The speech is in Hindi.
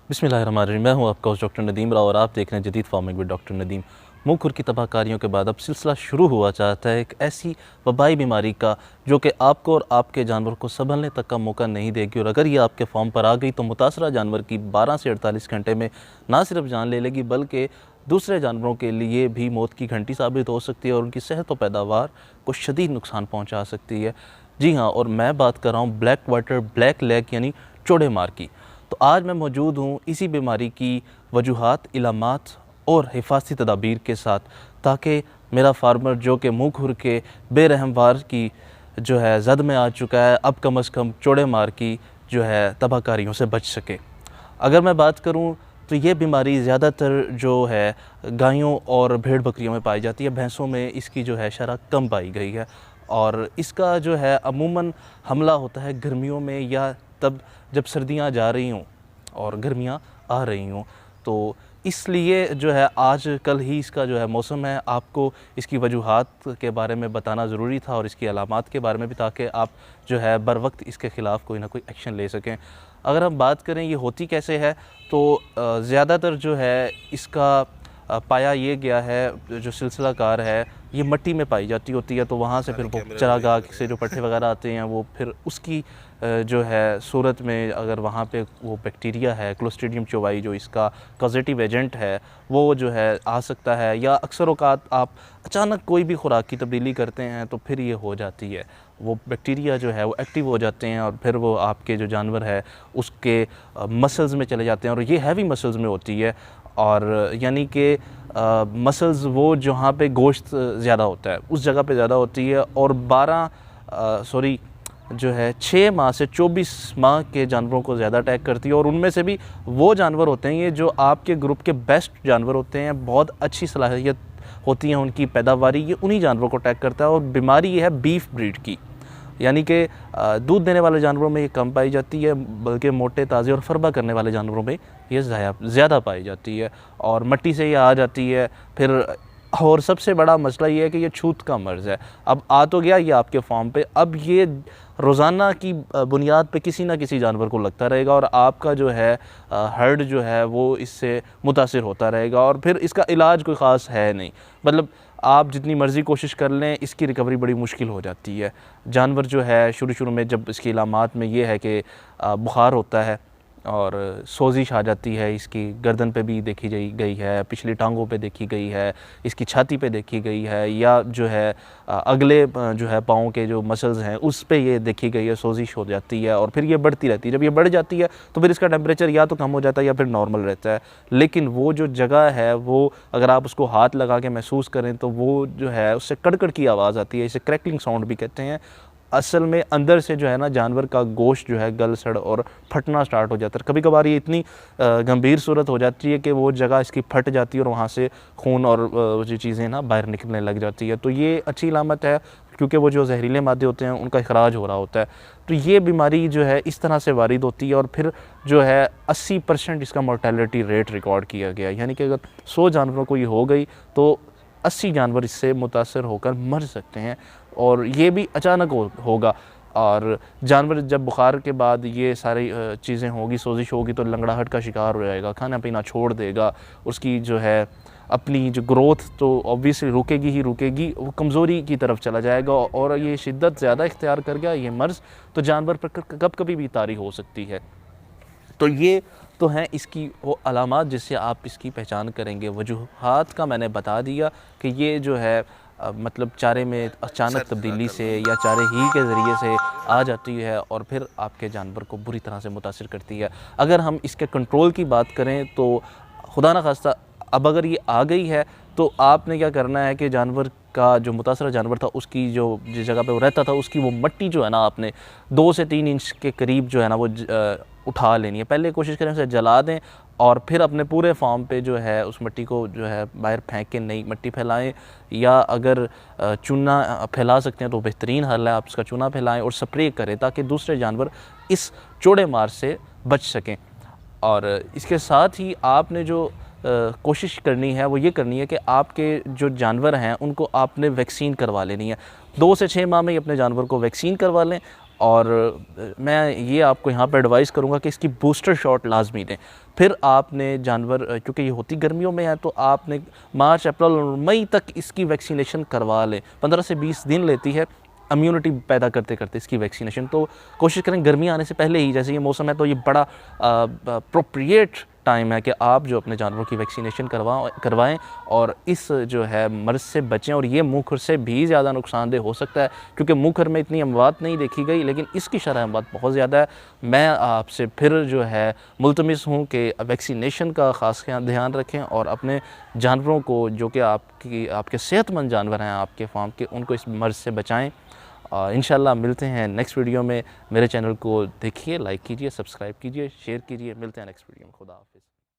बिस्मिल्लाहिर्रहमानिर्रहीम। मैं हूं आपका होस्ट डॉक्टर नदीम और आप देख रहे हैं जदीद फार्मिंग विद डॉक्टर नदीम। मुँह खुर की तबाहकारियों के बाद अब सिलसिला शुरू हुआ चाहता है एक ऐसी वबाई बीमारी का जो कि आपको और आपके जानवर को संभलने तक का मौका नहीं देगी, और अगर ये आपके फार्म पर आ गई तो मुतासरा जानवर की 12 से 48 घंटे में ना सिर्फ जान ले लेगी बल्कि दूसरे जानवरों के लिए भी मौत की घंटी साबित हो सकती है और उनकी सेहत व पैदावार को शदीद नुकसान पहुँचा सकती है। जी हाँ, और मैं बात कर रहा हूँ ब्लैक वाटर ब्लैक लेग यानी चौड़ेमार की। तो आज मैं मौजूद हूँ इसी बीमारी की वजूहात, इलामात और हिफाजती तदाबीर के साथ, ताकि मेरा फार्मर जो कि मुँह खुर के बेरहमवार की जो है जद में आ चुका है, अब कम अज़ कम चौड़ेमार की जो है तबाहकारियों से बच सके। अगर मैं बात करूँ तो ये बीमारी ज़्यादातर जो है गायों और भेड़ बकरियों में पाई जाती है। भैंसों में इसकी जो है शरह कम पाई गई है, और इसका जो है अमूमन हमला होता है गर्मियों में या तब जब सर्दियां जा रही हों और गर्मियां आ रही हों। तो इसलिए जो है आज कल ही इसका जो है मौसम है, आपको इसकी वजूहात के बारे में बताना ज़रूरी था और इसकी अलामात के बारे में भी, ताकि आप जो है बर वक्त इसके ख़िलाफ़ कोई ना कोई एक्शन ले सकें। अगर हम बात करें ये होती कैसे है, तो ज़्यादातर जो है इसका पाया ये गया है, जो सिलसिलाकार है ये मिट्टी में पाई जाती होती है। तो वहाँ से फिर वो चरागाह से जो पट्टे वगैरह आते हैं वो फिर उसकी जो है सूरत में अगर वहाँ पे वो बैक्टीरिया है क्लोस्ट्रीडियम चौवाई जो इसका कॉजेटिव एजेंट है वो जो है आ सकता है, या अक्सर औक़ात आप अचानक कोई भी खुराक की तब्दीली करते हैं तो फिर ये हो जाती है, वो बैक्टीरिया जो है वो एक्टिव हो जाते हैं और फिर वो आपके जो जानवर है उसके मसल्स में चले जाते हैं, और ये हैवी मसल्स में होती है। और यानी कि मसल्स वो जहाँ पे गोश्त ज़्यादा होता है उस जगह पे ज़्यादा होती है, और 6 माह से 24 माह के जानवरों को ज़्यादा अटैक करती है। और उनमें से भी वो जानवर होते हैं ये जो आपके ग्रुप के बेस्ट जानवर होते हैं, बहुत अच्छी सलाहियत होती है उनकी पैदावारी, ये उन्हीं जानवरों को अटैक करता है। और बीमारी ये है बीफ ब्रीड की, यानी कि दूध देने वाले जानवरों में ये कम पाई जाती है, बल्कि मोटे ताज़े और फरबा करने वाले जानवरों में ये ज़्यादा पाई जाती है, और मिट्टी से ये आ जाती है फिर। और सबसे बड़ा मसला ये है कि ये छूत का मर्ज़ है। अब आ तो गया ये आपके फार्म पे, अब ये रोज़ाना की बुनियाद पे किसी ना किसी जानवर को लगता रहेगा और आपका जो है हर्ड जो है वो इससे मुतासिर होता रहेगा, और फिर इसका इलाज कोई ख़ास है नहीं। मतलब आप जितनी मर्ज़ी कोशिश कर लें इसकी रिकवरी बड़ी मुश्किल हो जाती है। जानवर जो है शुरू में जब इसकी इलामात में ये है कि बुखार होता है और सोजिश आ जाती है, इसकी गर्दन पे भी देखी गई है, पिछली टांगों पे देखी गई है, इसकी छाती पे देखी गई है, या जो है अगले जो है पाँव के जो मसल्स हैं उस पे ये देखी गई है, सोजिश हो जाती है और फिर ये बढ़ती रहती है। जब ये बढ़ जाती है तो फिर इसका टेम्परेचर या तो कम हो जाता है या फिर नॉर्मल रहता है, लेकिन वो जो जगह है वो अगर आप उसको हाथ लगा के महसूस करें तो वो जो है उससे कड़कड़ की आवाज़ आती है, इसे क्रैकलिंग साउंड भी कहते हैं। असल में अंदर से जो है ना जानवर का गोश्त जो है गल सड़ और फटना स्टार्ट हो जाता है। कभी कभार ये इतनी गंभीर सूरत हो जाती है कि वो जगह इसकी फट जाती है और वहाँ से खून और जो चीज़ें ना बाहर निकलने लग जाती है। तो ये अच्छी इलामत है, क्योंकि वो जो जहरीले मादे होते हैं उनका इखराज हो रहा होता है। तो ये बीमारी जो है इस तरह से वारिद होती है, और फिर जो है 80% इसका मोर्टेलिटी रेट रिकॉर्ड किया गया, यानी कि अगर 100 जानवरों को ये हो गई तो 80 जानवर इससे मुतासर होकर मर सकते हैं, और ये भी अचानक होगा। और जानवर जब बुखार के बाद ये सारी चीज़ें होगी, सोजिश होगी, तो लंगड़ाहट का शिकार हो जाएगा, खाना पीना छोड़ देगा, उसकी जो है अपनी जो ग्रोथ तो ऑब्वियसली रुकेगी ही रुकेगी, वो कमज़ोरी की तरफ चला जाएगा, और ये शिद्दत ज़्यादा इख्तियार कर गया ये मर्ज़ तो जानवर पर कभी भी तारी हो सकती है। तो ये तो हैं इसकी वो अलामात जिससे आप इसकी पहचान करेंगे। वजूहात का मैंने बता दिया कि ये जो है मतलब चारे में अचानक तब्दीली से या चारे ही के ज़रिए से आ जाती है और फिर आपके जानवर को बुरी तरह से मुतासिर करती है। अगर हम इसके कंट्रोल की बात करें तो खुदा न खास्ता अब अगर ये आ गई है तो आपने क्या करना है कि जानवर का जो मुतासरा जानवर था उसकी जो जिस जगह पे वो रहता था उसकी वो मिट्टी जो है ना आपने 2 से 3 इंच के करीब जो है ना वो उठा लेनी है। पहले कोशिश करें उसे जला दें और फिर अपने पूरे फार्म पे जो है उस मिट्टी को जो है बाहर फेंक के नई मिट्टी फैलाएं, या अगर चूना फैला सकते हैं तो बेहतरीन हल है, आप उसका चूना फैलाएं और स्प्रे करें ताकि दूसरे जानवर इस चौड़ेमार से बच सकें। और इसके साथ ही आपने जो कोशिश करनी है वो ये करनी है कि आपके जो जानवर हैं उनको आपने वैक्सीन करवा लेनी है। 2 से 6 माह में ही अपने जानवर को वैक्सीन करवा लें और मैं ये आपको यहाँ पर एडवाइस करूँगा कि इसकी बूस्टर शॉट लाजमी लें। फिर आपने जानवर, क्योंकि ये होती गर्मियों में है, तो आपने मार्च, अप्रैल और मई तक इसकी वैक्सीनेशन करवा लें। 15 से 20 दिन लेती है इम्यूनिटी पैदा करते करते इसकी वैक्सीनेशन। तो कोशिश करें गर्मी आने से पहले ही, जैसे ये मौसम है तो ये बड़ा अप्रोप्रिएट टाइम है कि आप जो अपने जानवरों की वैक्सीनेशन करवाएं और इस जो है मर्ज़ से बचें। और ये मुँह खुर से भी ज़्यादा नुकसानदेह हो सकता है, क्योंकि मुँह खुर में इतनी अमवात नहीं देखी गई, लेकिन इसकी शरह अमवात बहुत ज़्यादा है। मैं आपसे फिर जो है मुल्तमिस हूँ कि वैक्सीनेशन का ख़ास ध्यान रखें और अपने जानवरों को, जो कि आपके सेहतमंद जानवर हैं आपके फार्म के, उनको इस मर्ज़ से बचाएँ। इंशाल्लाह मिलते हैं नेक्स्ट वीडियो में। मेरे चैनल को देखिए, लाइक कीजिए, सब्सक्राइब कीजिए, शेयर कीजिए। मिलते हैं नेक्स्ट वीडियो में। खुदा हाफ़िज़।